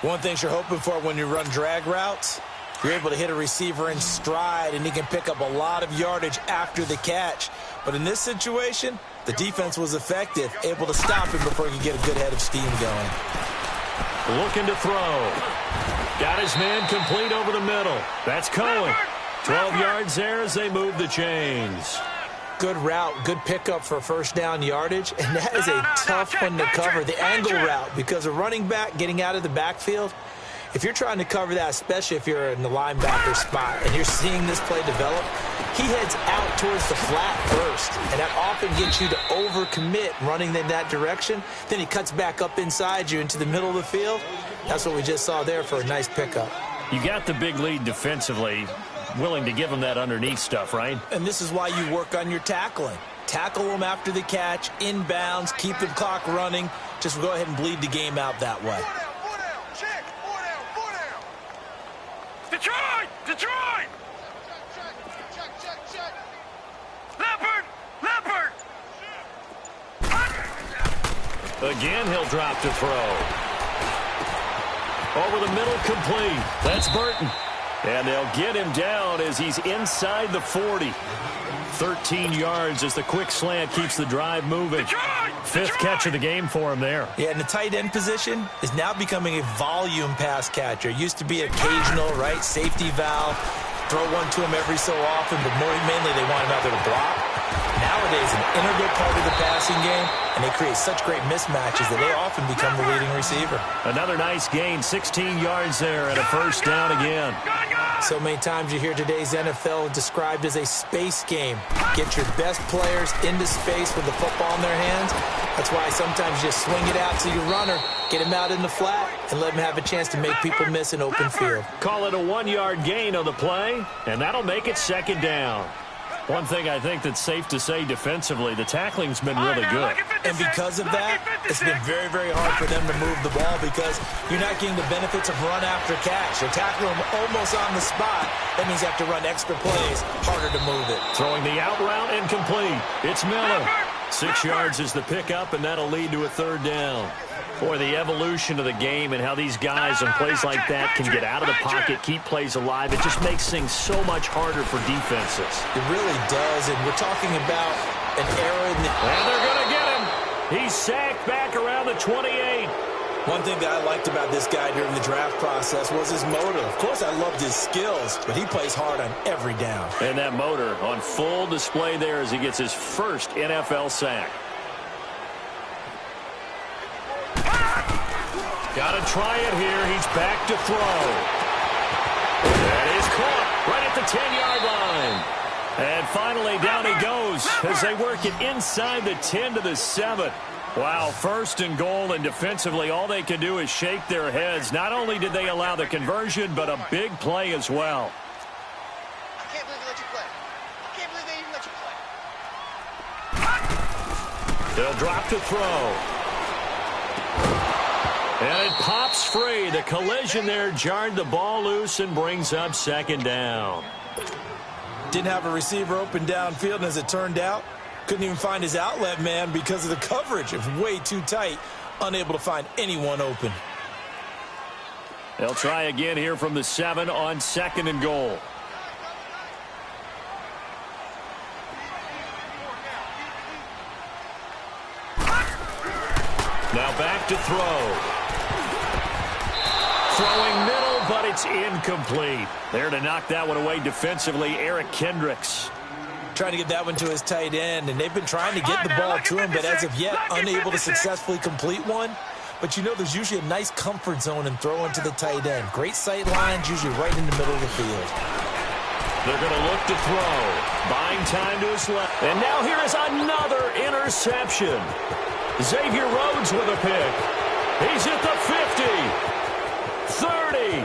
One thing you're hoping for when you run drag routes, you're able to hit a receiver in stride, and he can pick up a lot of yardage after the catch. But in this situation, the defense was effective, able to stop him before he could get a good head of steam going. Looking to throw. Got his man complete over the middle. That's Cohen. 12 yards there as they move the chains. Good route, good pickup for 1st down yardage, and that is a tough one to cover, the angle route, because a running back getting out of the backfield, If you're trying to cover that, especially if you're in the linebacker spot and you're seeing this play develop, he heads out towards the flat first, and that often gets you to overcommit running in that direction. Then he cuts back up inside you into the middle of the field. That's what we just saw there for a nice pickup. You got the big lead defensively, willing to give him that underneath stuff, right? And this is why you work on your tackling. Tackle them after the catch, inbounds, keep the clock running. Just go ahead and bleed the game out that way. Detroit! Detroit! Leopard! Leopard! Again, he'll drop to throw. Over the middle, complete. That's Burton. And they'll get him down as he's inside the 40. 13 yards as the quick slant keeps the drive moving. Fifth catch of the game for him there. Yeah, and the tight end position is now becoming a volume pass catcher. Used to be occasional, right? Safety valve. Throw one to him every so often, but mainly they want him out there to block. Nowadays, an integral part of the passing game, and they create such great mismatches that they often become the leading receiver. Another nice gain, 16 yards there, and a first down again. So many times you hear today's NFL described as a space game. Get your best players into space with the football in their hands. That's why sometimes you just swing it out to your runner, get him out in the flat, and let him have a chance to make people miss an open field. Call it a 1-yard gain on the play, and that'll make it second down. One thing I think that's safe to say defensively, the tackling's been really good. And because of that, it's been very, very hard for them to move the ball because you're not getting the benefits of run after catch. You're tackling them almost on the spot. That means you have to run extra plays, harder to move it. Throwing the out route incomplete. It's Miller. 6 yards is the pickup, and that'll lead to a third down. Boy, the evolution of the game and how these guys on plays like that can get out of the pocket, keep plays alive, it just makes things so much harder for defenses. It really does, and we're talking about an era in the... And they're going to get him. He's sacked back around the 28. One thing that I liked about this guy during the draft process was his motor. Of course, I loved his skills, but he plays hard on every down. And that motor on full display there as he gets his first NFL sack. Got to try it here. He's back to throw. That is caught right at the 10-yard line. And finally, down he goes as they work it inside the 10 to the 7. Wow, first and goal, and defensively, all they can do is shake their heads. Not only did they allow the conversion, but a big play as well. I can't believe they let you play. I can't believe they even let you play. They'll drop to throw. And it pops free. The collision there jarred the ball loose and brings up second down. Didn't have a receiver open downfield, and as it turned out, couldn't even find his outlet man because of the coverage. It was way too tight, unable to find anyone open. They'll try again here from the 7 on second and goal. Now back to throw. Throwing middle, but it's incomplete. There to knock that one away defensively, Eric Kendricks. Trying to get that one to his tight end, and they've been trying to get the ball to him, but as of yet, unable to successfully complete one. But you know there's usually a nice comfort zone in throwing to the tight end. Great sight lines, usually right in the middle of the field. They're going to look to throw. Buying time to his left. And now here is another interception. Xavier Rhodes with a pick. He's at the 50. 30,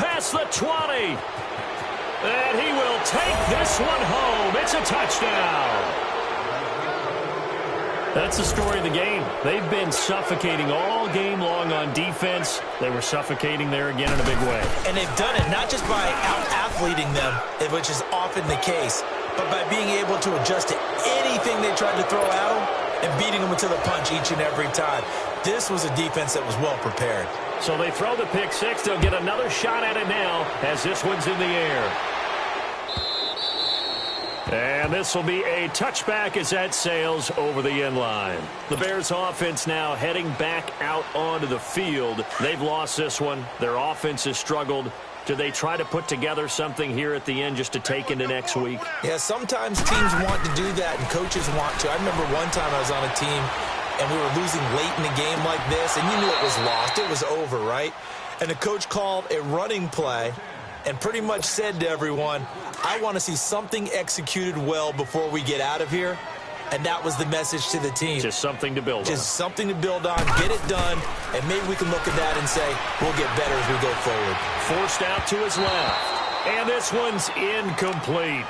past the 20, and he will take this one home. It's a touchdown. That's the story of the game. They've been suffocating all game long on defense. They were suffocating there again in a big way. And they've done it not just by out-athleting them, which is often the case, but by being able to adjust to anything they tried to throw at them and beating them to the punch each and every time. This was a defense that was well prepared. So they throw the pick six. They'll get another shot at it now as this one's in the air. And this will be a touchback as that sails over the end line. The Bears offense now heading back out onto the field. They've lost this one. Their offense has struggled. Do they try to put together something here at the end just to take into next week? Yeah, sometimes teams want to do that and coaches want to. I remember one time I was on a team and we were losing late in the game like this, and you knew it was lost. It was over, right? and the coach called a running play and pretty much said to everyone, I want to see something executed well before we get out of here. And that was the message to the team. Just something to build on. Just something to build on, get it done, and maybe we can look at that and say, we'll get better as we go forward. Forced out to his left. And this one's incomplete.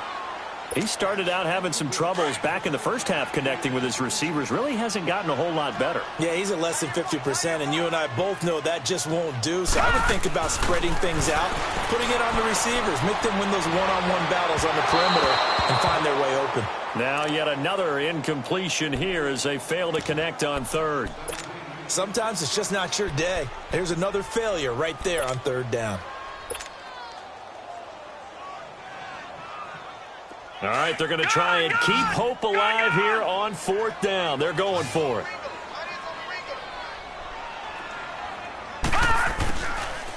He started out having some troubles back in the first half connecting with his receivers. Really hasn't gotten a whole lot better. Yeah, he's at less than 50%, and you and I both know that just won't do. So I would think about spreading things out, putting it on the receivers, make them win those one-on-one battles on the perimeter and find their way open. Now yet another incompletion here as they fail to connect on third. Sometimes it's just not your day. Here's another failure right there on third down. All right, they're going to try and keep hope alive here on fourth down. They're going for it.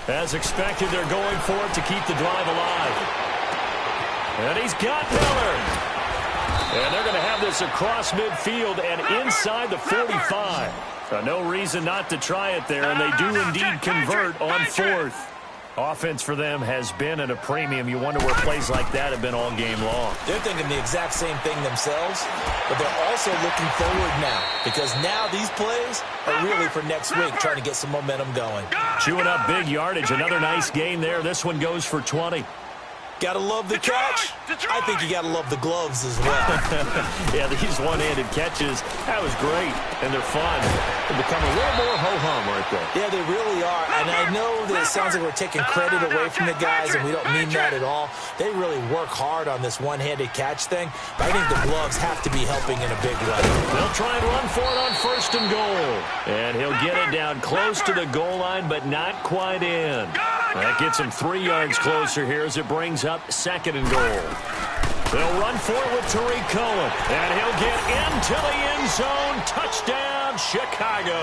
As expected, they're going for it to keep the drive alive. And he's got Miller. And they're going to have this across midfield and inside the 45. So no reason not to try it there, and they do indeed convert on fourth. Offense for them has been at a premium. You wonder where plays like that have been all game long. They're thinking the exact same thing themselves, but they're also looking forward now because now these plays are really for next week, trying to get some momentum going. Chewing up big yardage. Another nice gain there. This one goes for 20. Gotta love the catch. I think you gotta love the gloves as well. Yeah, these one-handed catches, that was great, and they're fun. They become a little more ho-hum right there. Yeah, they really are, and I know that it sounds like we're taking credit away from the guys, and we don't mean that at all. They really work hard on this one-handed catch thing, but I think the gloves have to be helping in a big way. They'll try and run for it on first and goal, and he'll get it down close to the goal line, but not quite in. That gets him 3 yards closer here as it brings up second and goal. They'll run for it with Tariq Cohen, and he'll get into the end zone. Touchdown, Chicago.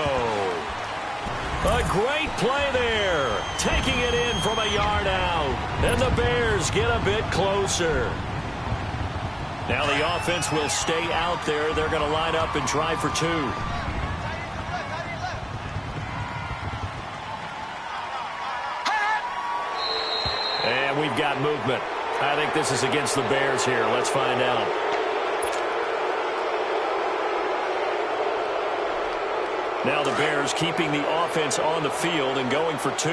A great play there, taking it in from a yard out, and the Bears get a bit closer. Now the offense will stay out there. They're going to line up and try for two. And we've got movement. I think this is against the Bears here. Let's find out. Now the Bears keeping the offense on the field and going for two.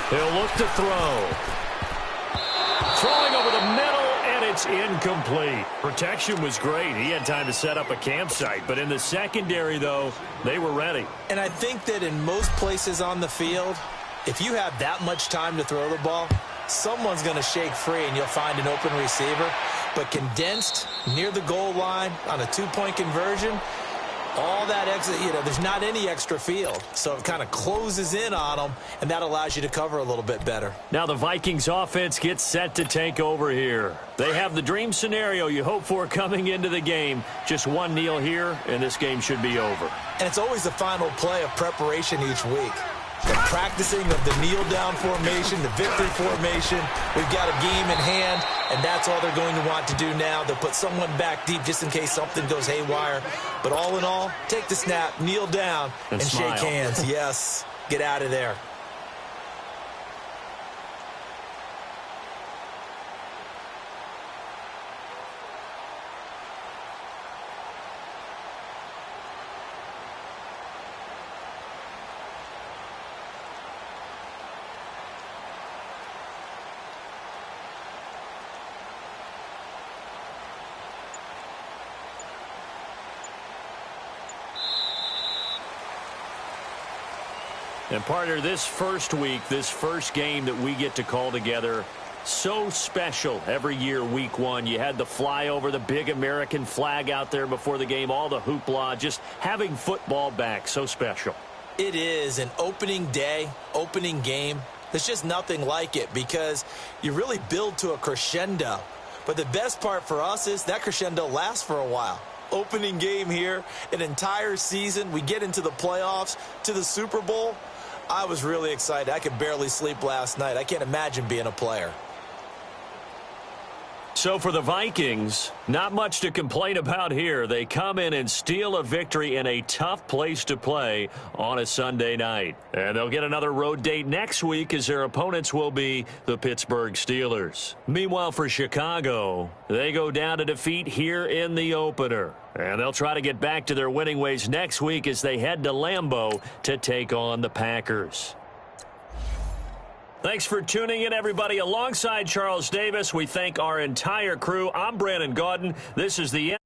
He'll look to throw. Throwing over the middle, and it's incomplete. Protection was great. He had time to set up a campsite. But in the secondary, though, they were ready. And I think that in most places on the field, if you have that much time to throw the ball, someone's going to shake free and you'll find an open receiver. But condensed near the goal line on a two-point conversion, all that extra, there's not any extra field. So it kind of closes in on them, and that allows you to cover a little bit better. Now the Vikings offense gets set to take over here. They have the dream scenario you hope for coming into the game. Just one kneel here, and this game should be over. And it's always the final play of preparation each week. The practicing of the kneel-down formation, the victory formation. We've got a game in hand, and that's all they're going to want to do now. They'll put someone back deep just in case something goes haywire. But all in all, take the snap, kneel down, and shake hands. Yes, get out of there. And partner, this first week, this first game that we get to call together, so special every year, week one. You had the flyover, the big American flag out there before the game, all the hoopla, just having football back, so special. It is an opening day, opening game. There's just nothing like it because you really build to a crescendo. But the best part for us is that crescendo lasts for a while. Opening game here, an entire season. We get into the playoffs, to the Super Bowl. I was really excited. I could barely sleep last night. I can't imagine being a player. So for the Vikings, not much to complain about here. They come in and steal a victory in a tough place to play on a Sunday night. And they'll get another road date next week as their opponents will be the Pittsburgh Steelers. Meanwhile, for Chicago, they go down to defeat here in the opener. And they'll try to get back to their winning ways next week as they head to Lambeau to take on the Packers. Thanks for tuning in, everybody. Alongside Charles Davis, we thank our entire crew. I'm Brandon Gaudin. This is the